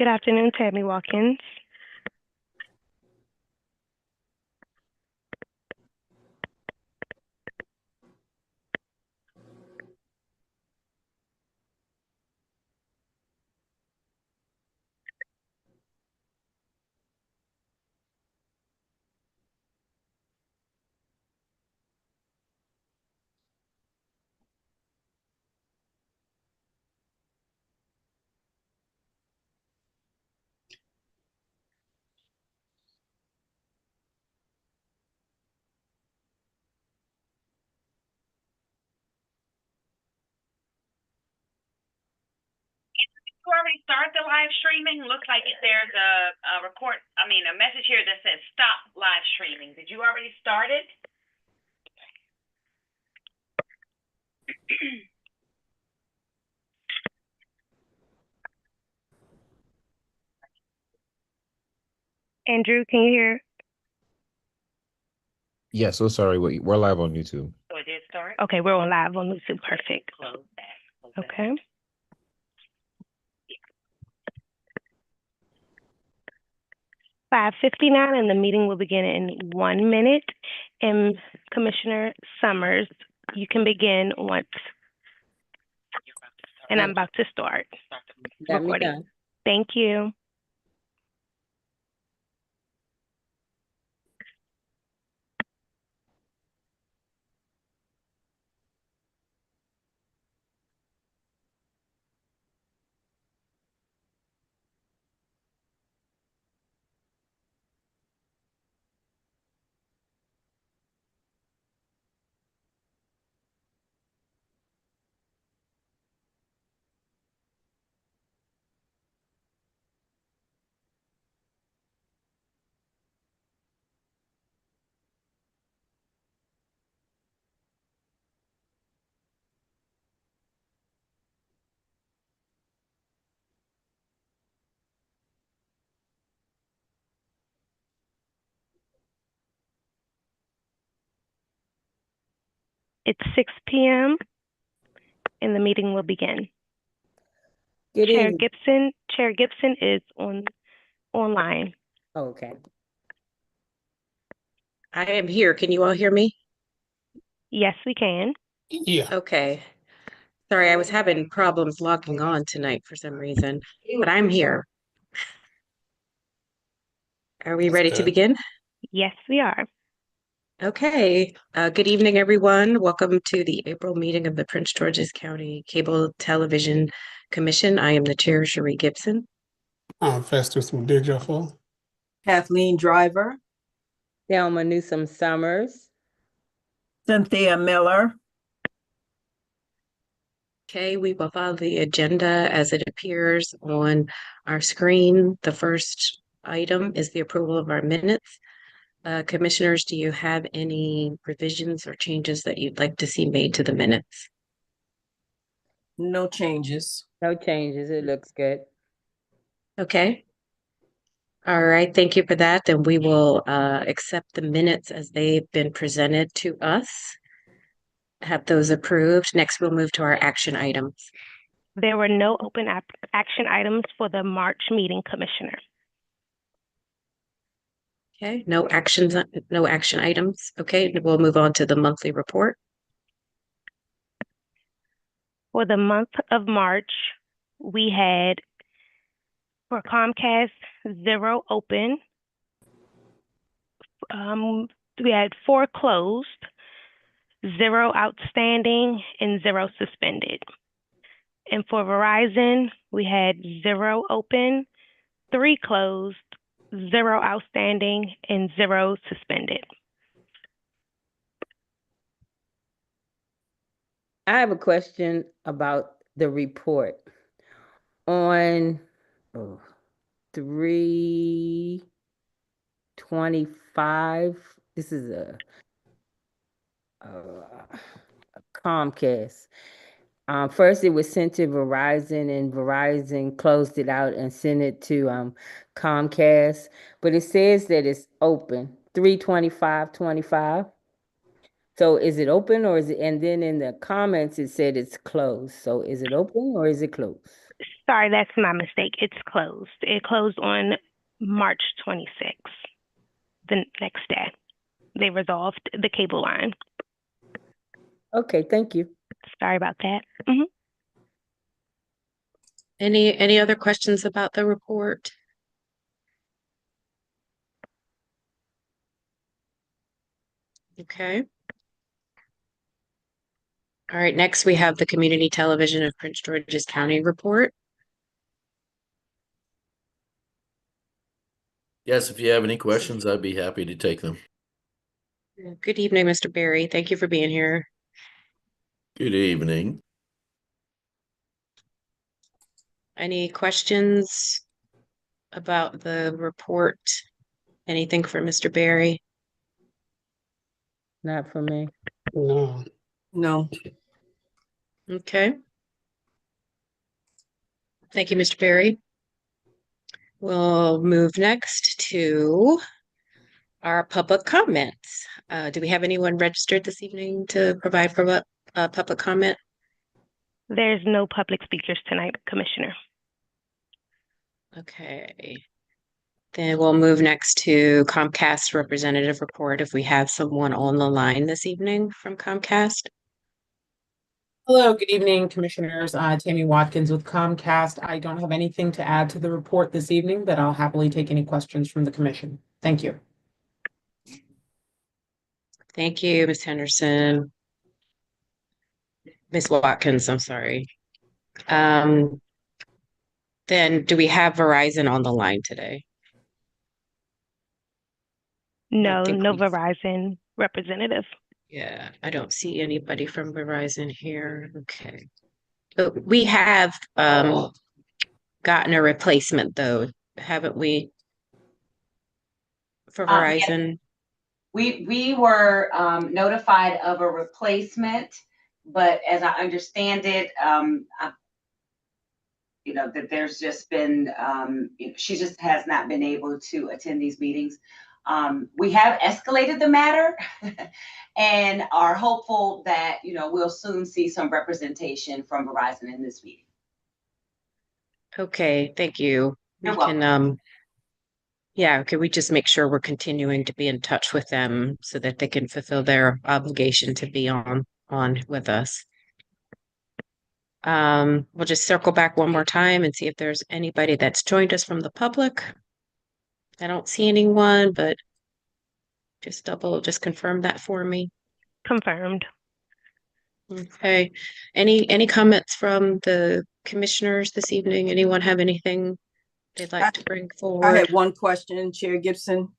Good afternoon, Tammy Watkins. You already start the live streaming? Looks like there's a message here that says stop live streaming. Did you already start it? Andrew, can you hear? Yeah, so sorry. We're live on YouTube. So it did start? Okay, we're on live on YouTube. Perfect. Close that. Okay. 5:59, and the meeting will begin in 1 minute. And Commissioner Summers, you can begin once. And I'm about to start recording. Thank you. It's 6 p.m. and the meeting will begin. Good evening. Chair Gibson is online. Okay. I am here. Can you all hear me? Yes, we can. Yeah. Okay. Sorry, I was having problems logging on tonight for some reason, but I'm here. Are we ready to begin? Yes, we are. Okay. Good evening, everyone. Welcome to the April meeting of the Prince George's County Cable Television Commission. I am the chair, Cherie Gibson. I'm Festus Mudigafo. Kathleen Driver. Thelma Newsome Summers. Cynthia Miller. Okay, we will follow the agenda as it appears on our screen. The first item is the approval of our minutes. Commissioners, do you have any revisions or changes that you'd like to see made to the minutes? No changes. No changes. It looks good. Okay. All right, thank you for that. Then we will accept the minutes as they've been presented to us. Have those approved. Next, we'll move to our action items. There were no open action items for the March meeting, Commissioner. Okay, no action items. Okay, we'll move on to the monthly report. For the month of March, we had for Comcast 0 open. We had 4 closed, 0 outstanding, and 0 suspended. And for Verizon, we had 0 open, 3 closed, 0 outstanding, and 0 suspended. I have a question about the report. On 3/25, this is a Comcast. First, it was sent to Verizon, and Verizon closed it out and sent it to Comcast. But it says that it's open 3/25/25. So is it open or is it? And then in the comments it said it's closed. So is it open or is it closed? Sorry, that's my mistake. It's closed. It closed on March 26th, the next day. They resolved the cable line. Okay, thank you. Sorry about that. Any other questions about the report? Okay. All right, next we have the Community Television of Prince George's County report. Yes, if you have any questions, I'd be happy to take them. Good evening, Mr. Berry. Thank you for being here. Good evening. Any questions about the report? Anything for Mr. Berry? Not for me. No. No. Okay. Thank you, Mr. Berry. We'll move next to our public comments. Do we have anyone registered this evening to provide for public comment? There's no public speakers tonight, Commissioner. Okay. Then we'll move next to Comcast representative report if we have someone on the line this evening from Comcast. Hello, good evening, Commissioners. Tammy Watkins with Comcast. I don't have anything to add to the report this evening, but I'll happily take any questions from the Commission. Thank you. Thank you, Ms. Henderson. Ms. Watkins, I'm sorry. Then do we have Verizon on the line today? No, think no we- Verizon representative. Yeah, I don't see anybody from Verizon here. Okay. But we have gotten a replacement though, haven't we? For Yes. Verizon? We were notified of a replacement, but as I understand it, that there's just been, she just has not been able to attend these meetings. We have escalated the matter and are hopeful that, we'll soon see some representation from Verizon in this meeting. Okay, thank you. You're We can, yeah, can we just make sure we're continuing to be in touch with them so that they can fulfill their obligation to be on with us? We'll just circle back one more time and see if there's anybody that's joined us from the public. I don't see anyone, but just confirm that for me. Confirmed. Okay. Any comments from the commissioners this evening? Anyone have anything they'd like to bring forward? I had one question, Chair Gibson.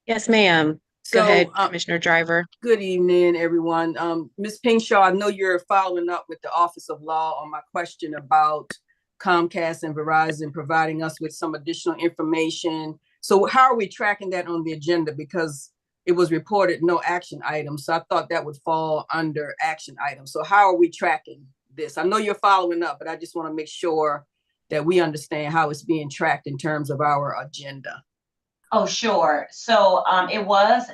Yes, ma'am. Go ahead, Commissioner Driver. Good evening, everyone. Ms. Pingshaw, I know you're following up with the Office of Law on my question about Comcast and Verizon providing us with some additional information. So how are we tracking that on the agenda? Because it was reported no action items. So I thought that would fall under action items. So how are we tracking this? I know you're following up, but I just want to make sure that we understand how it's being tracked in terms of our agenda. Oh, sure. So it was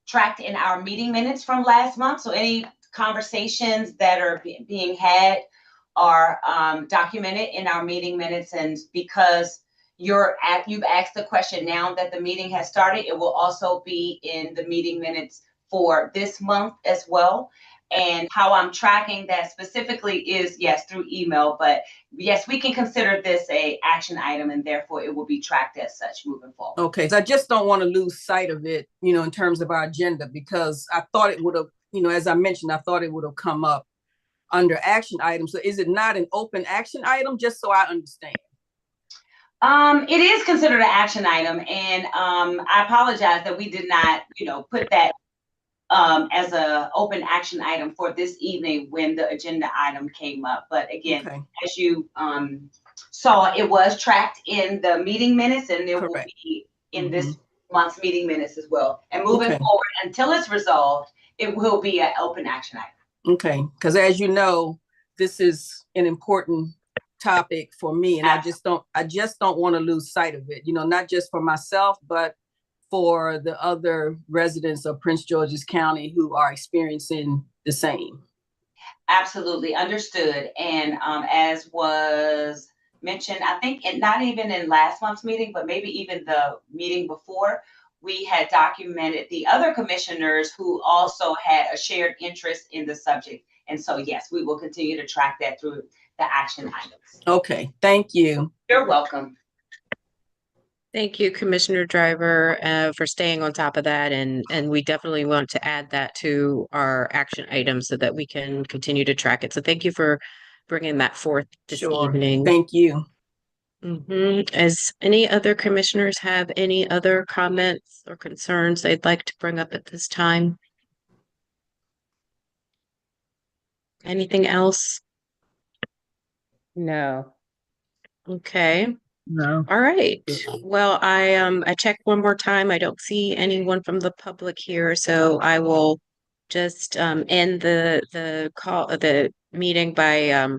tracked in our meeting minutes from last month. So any conversations that are being had are documented in our meeting minutes. And because you've asked the question now that the meeting has started, it will also be in the meeting minutes for this month as well. And how I'm tracking that specifically is, yes, through email, but yes, we can consider this a action item and therefore it will be tracked as such moving forward. Okay, so I just don't want to lose sight of it, in terms of our agenda, because I thought it would have, as I mentioned, I thought it would have come up under action items. So is it not an open action item, just so I understand? It is considered an action item, and I apologize that we did not, put that as a open action item for this evening when the agenda item came up. But again, Okay. as you saw, it was tracked in the meeting minutes, and it will be in this month's meeting minutes as well. And moving forward, until it's resolved, it will be an open action item. Okay, because as you know, this is an important topic for me, and I just don't want to lose sight of it, not just for myself, but for the other residents of Prince George's County who are experiencing the same. Absolutely understood. And as was mentioned, I think not even in last month's meeting, but maybe even the meeting before, we had documented the other commissioners who also had a shared interest in the subject. And so, yes, we will continue to track that through the action items. Okay, thank you. You're welcome. Thank you, Commissioner Driver, for staying on top of that. And we definitely want to add that to our action items so that we can continue to track it. So thank you for bringing that forth this Sure. evening. Thank you. As any other commissioners have any other comments or concerns they'd like to bring up at this time? Anything else? No. Okay. No. All right. Well, I checked one more time. I don't see anyone from the public here, so I will just end the meeting by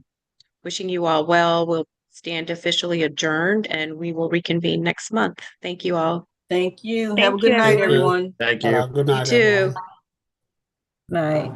wishing you all well. We'll stand officially adjourned and we will reconvene next month. Thank you all. Thank you. Have a Thank good you, night, everyone. everyone. Thank you. Good You night, too. everyone. Night.